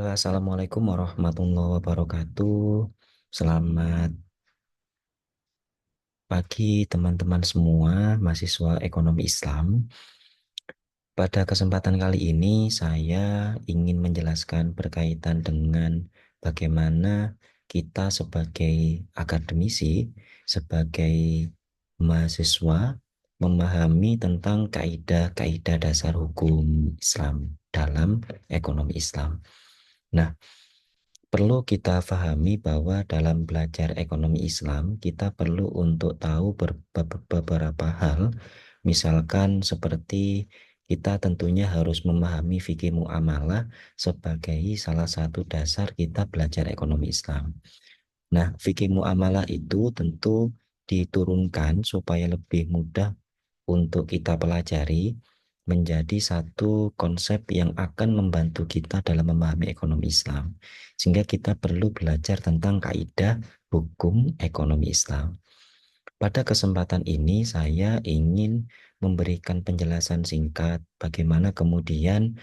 Assalamualaikum warahmatullahi wabarakatuh. Selamat pagi teman-teman semua, mahasiswa ekonomi Islam. Pada kesempatan kali ini saya ingin menjelaskan berkaitan dengan bagaimana kita sebagai akademisi, sebagai mahasiswa memahami tentang kaidah-kaidah dasar hukum Islam dalam ekonomi Islam. Nah, perlu kita pahami bahwa dalam belajar ekonomi Islam, kita perlu untuk tahu beberapa hal, misalkan seperti kita tentunya harus memahami fikih muamalah sebagai salah satu dasar kita belajar ekonomi Islam. Nah, fikih muamalah itu tentu diturunkan supaya lebih mudah untuk kita pelajari menjadi satu konsep yang akan membantu kita dalam memahami ekonomi Islam. Sehingga kita perlu belajar tentang kaidah hukum ekonomi Islam. Pada kesempatan ini saya ingin memberikan penjelasan singkat bagaimana kemudian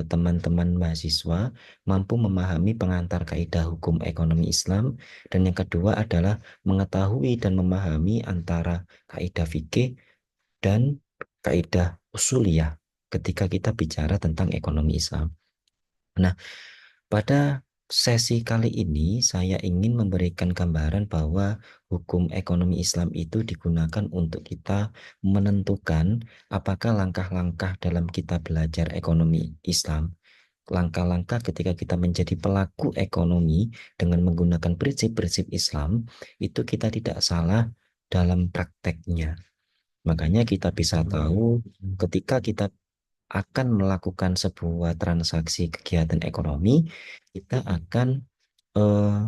teman-teman mahasiswa mampu memahami pengantar kaidah hukum ekonomi Islam, dan yang kedua adalah mengetahui dan memahami antara kaidah fikih dan kaidah usuliyah ketika kita bicara tentang ekonomi Islam. Nah, pada sesi kali ini saya ingin memberikan gambaran bahwa hukum ekonomi Islam itu digunakan untuk kita menentukan apakah langkah-langkah dalam kita belajar ekonomi Islam, langkah-langkah ketika kita menjadi pelaku ekonomi dengan menggunakan prinsip-prinsip Islam, itu kita tidak salah dalam prakteknya. Makanya kita bisa tahu ketika kita akan melakukan sebuah transaksi kegiatan ekonomi, kita akan eh,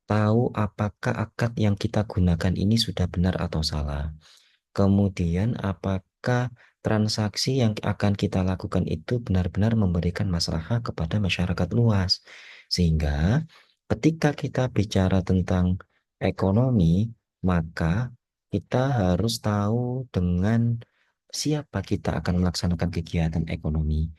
tahu apakah akad yang kita gunakan ini sudah benar atau salah. Kemudian apakah transaksi yang akan kita lakukan itu benar-benar memberikan maslahat kepada masyarakat luas. Sehingga ketika kita bicara tentang ekonomi, maka kita harus tahu dengan siapa kita akan melaksanakan kegiatan ekonomi.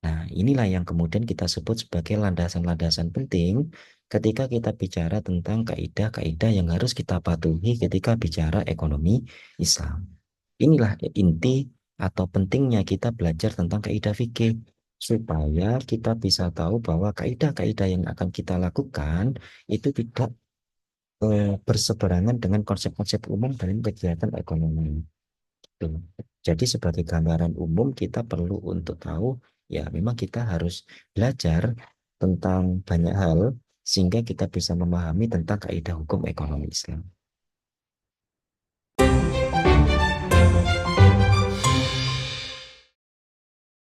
Nah, inilah yang kemudian kita sebut sebagai landasan-landasan penting ketika kita bicara tentang kaidah-kaidah yang harus kita patuhi ketika bicara ekonomi Islam. Inilah inti atau pentingnya kita belajar tentang kaidah fikih supaya kita bisa tahu bahwa kaidah-kaidah yang akan kita lakukan itu tidak berseberangan dengan konsep-konsep umum dalam kegiatan ekonomi. Tuh. Jadi sebagai gambaran umum kita perlu untuk tahu ya memang kita harus belajar tentang banyak hal sehingga kita bisa memahami tentang kaidah hukum ekonomi Islam.